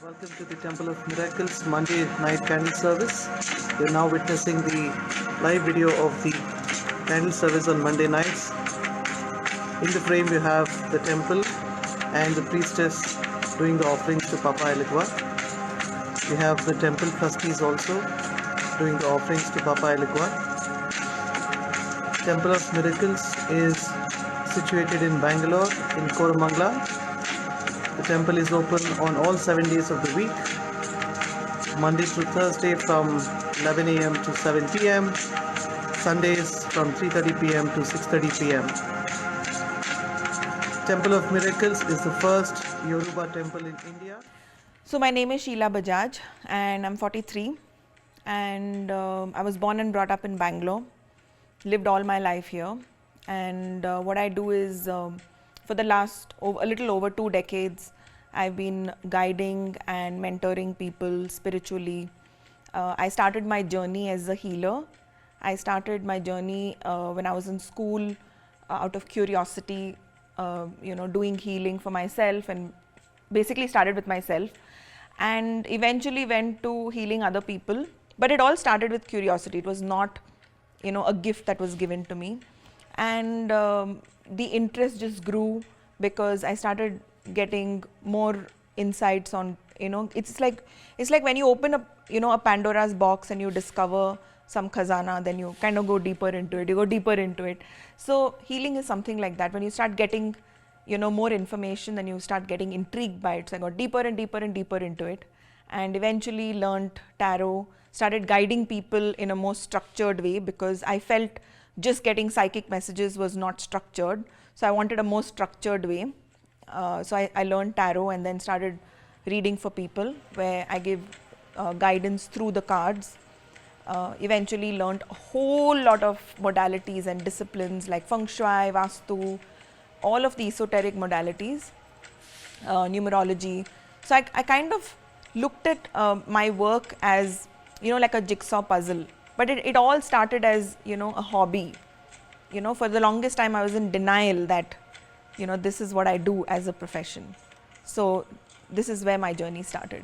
Welcome to the Temple of Miracles Monday night candle service. We're now witnessing the live video of the candle service on Monday nights. In the frame you have the temple and the priestess doing the offerings to Papa Eligwa. We have the temple trustees also doing the offerings to Papa Eligwa. Temple of Miracles is situated in Bangalore in Koramangala. The temple is open on all 7 days of the week, Monday to Thursday from 11 a.m. to 7 p.m., Sundays from 3:30 p.m. to 6:30 p.m. Temple of Miracles is the first Yoruba temple in India. So my name is Sheelaa M Bajaj and I'm 43 and I was born and brought up in Bangalore, lived all my life here, and what I do is for the last a little over 2 decades I've been guiding and mentoring people spiritually. I started my journey as a healer. I started my journey when I was in school out of curiosity, doing healing for myself, and basically started with myself and eventually went to healing other people. But it all started with curiosity. It was not, a gift that was given to me. And the interest just grew because I started getting more insights on, it's like when you open a Pandora's box and you discover some khazana, then you kind of go deeper into it. So healing is something like that. When you start getting more information, then you start getting intrigued by it. So I got deeper and deeper and deeper into it, and eventually learned tarot, started guiding people in a more structured way because I felt just getting psychic messages was not structured. So I wanted a more structured way. So I learned tarot and then started reading for people where I give guidance through the cards. Eventually learned a whole lot of modalities and disciplines like feng shui, vastu, all of the esoteric modalities, numerology. So I kind of looked at my work as, like a jigsaw puzzle. But it all started as, a hobby. For the longest time I was in denial that, this is what I do as a profession. So this is where my journey started.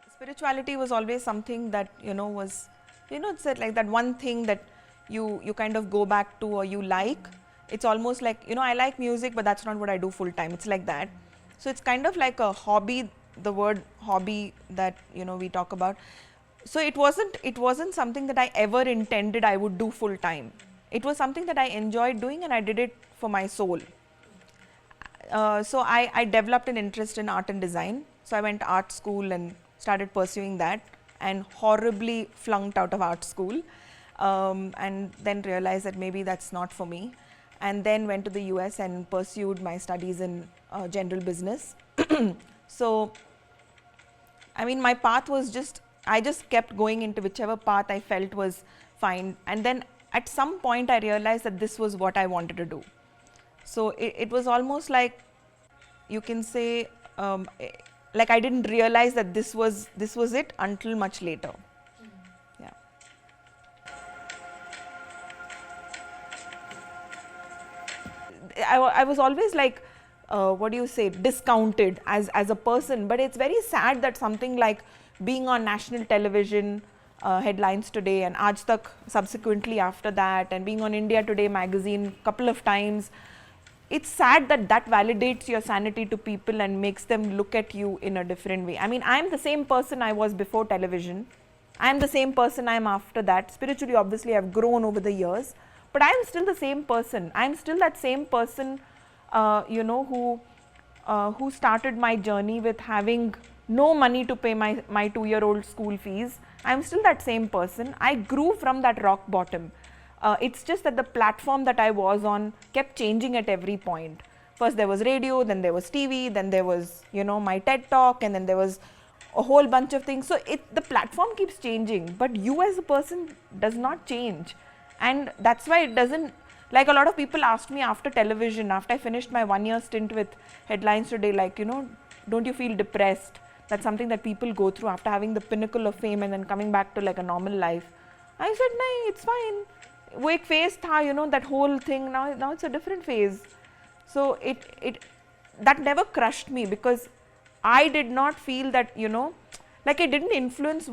Spirituality was always something that, was, it's like that one thing that you kind of go back to or you like. It's almost like, I like music, but that's not what I do full time. It's like that. So it's kind of like a hobby, the word hobby that, we talk about. So it wasn't something that I ever intended I would do full time. It was something that I enjoyed doing and I did it for my soul. So I developed an interest in art and design. So I went to art school and started pursuing that, and horribly flunked out of art school, and then realized that maybe that's not for me, and then went to the US and pursued my studies in general business. So I mean, my path was I just kept going into whichever path I felt was fine, and then at some point I realized that this was what I wanted to do. So it was almost like, you can say, like I didn't realize that this was it until much later. Yeah. I was always like, discounted as a person, but it's very sad that something like being on national television, headlines today, and Aaj Tak subsequently after that, and being on India Today magazine couple of times, it's sad that validates your sanity to people and makes them look at you in a different way. I mean, I'm the same person I was before television. I'm the same person I'm after that. Spiritually, obviously, I've grown over the years, but I'm still the same person. I'm still that same person, who started my journey with having no money to pay my 2-year-old school fees. I'm still that same person. I grew from that rock bottom. It's just that the platform that I was on kept changing at every point. First there was radio, then there was TV, then there was, my TED talk, and then there was a whole bunch of things. So the platform keeps changing, but you as a person does not change. And that's why it doesn't, like a lot of people asked me after television, after I finished my 1-year stint with Headlines Today, like, don't you feel depressed? That's something that people go through after having the pinnacle of fame and then coming back to like a normal life. I said, "No, it's fine." वो एक phase था, you know, that whole thing. Now it's a different phase. So that never crushed me, because I did not feel that, you know, like it didn't influence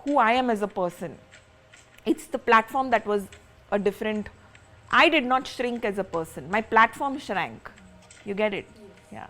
who I am as a person. It's the platform that was a different. I did not shrink as a person. My platform shrank. You get it? Yeah.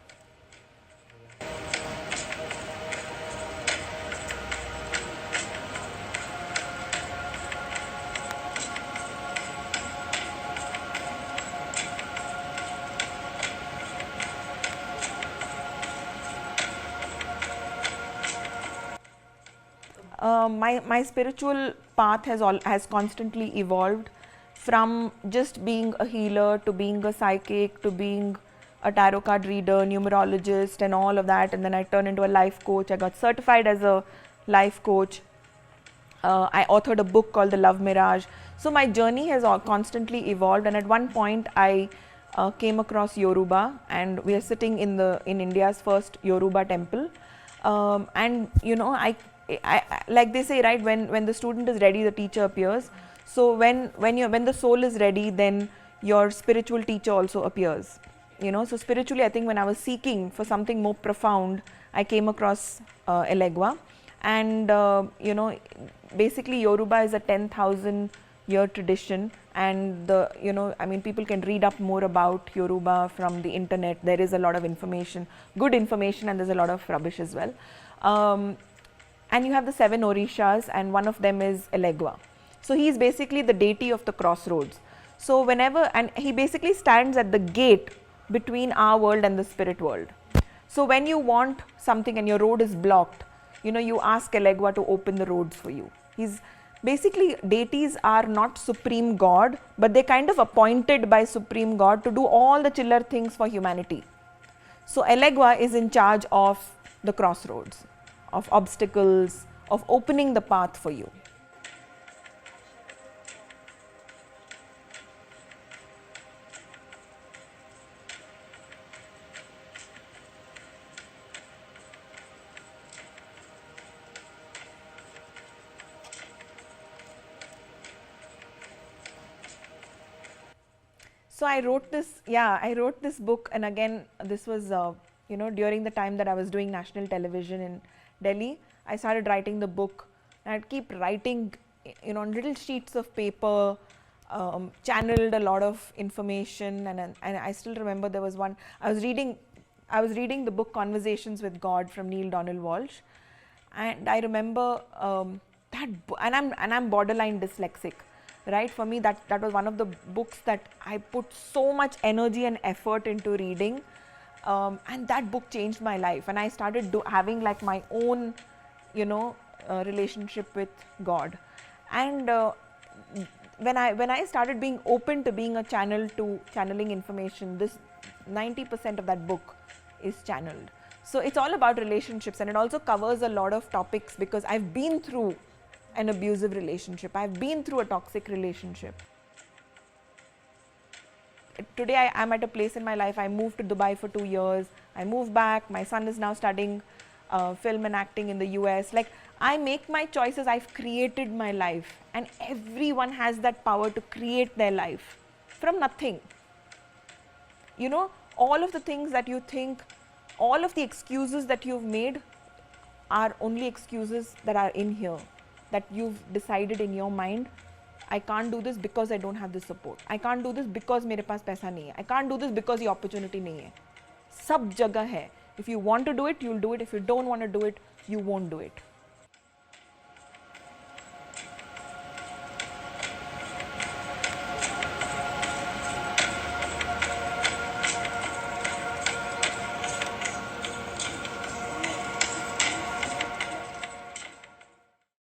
My spiritual path has constantly evolved, from just being a healer to being a psychic to being a tarot card reader, numerologist, and all of that. And then I turned into a life coach. I got certified as a life coach. I authored a book called The Love Mirage. So my journey has constantly evolved. And at one point, I came across Yoruba, and we are sitting in India's first Yoruba temple. And you know, I like they say, right, when the student is ready, the teacher appears. So when the soul is ready, then your spiritual teacher also appears. You know, so spiritually, I think when I was seeking for something more profound, I came across Elegua. And you know, basically Yoruba is a 10,000 year tradition, and you know, I mean, people can read up more about Yoruba from the internet. There is a lot of information, good information, and there's a lot of rubbish as well. And you have the 7 orishas, and one of them is Elegua. So he is basically the deity of the crossroads. So and he basically stands at the gate between our world and the spirit world. So when you want something and your road is blocked, you know, you ask Elegua to open the roads for you. Basically, deities are not supreme God, but they're kind of appointed by supreme God to do all the chiller things for humanity. So Elegua is in charge of the crossroads, of obstacles, of opening the path for you. So I wrote this book, and again, this was, you know, during the time that I was doing national television in Delhi. I started writing the book, and I'd keep writing, you know, on little sheets of paper, channeled a lot of information, and I still remember there was one, I was reading the book Conversations with God from Neil Donald Walsh, and I remember and I'm borderline dyslexic. Right, for me that was one of the books that I put so much energy and effort into reading, and that book changed my life, and I started having like my own, you know, relationship with God. And when I started being open to being a channel to channeling information, this 90% of that book is channeled. So it's all about relationships, and it also covers a lot of topics, because I've been through an abusive relationship. I've been through a toxic relationship. Today I'm at a place in my life. I moved to Dubai for 2 years. I moved back. My son is now studying film and acting in the US. Like, I make my choices. I've created my life, and everyone has that power to create their life from nothing. You know, all of the things that you think, all of the excuses that you've made are only excuses that are in here, that you've decided in your mind. I can't do this because I don't have the support. I can't do this because मेरे पास पैसा नहीं है. I can't do this because ये opportunity नहीं है. सब जगह है. If you want to do it, you'll do it. If you don't want to do it, you won't do it.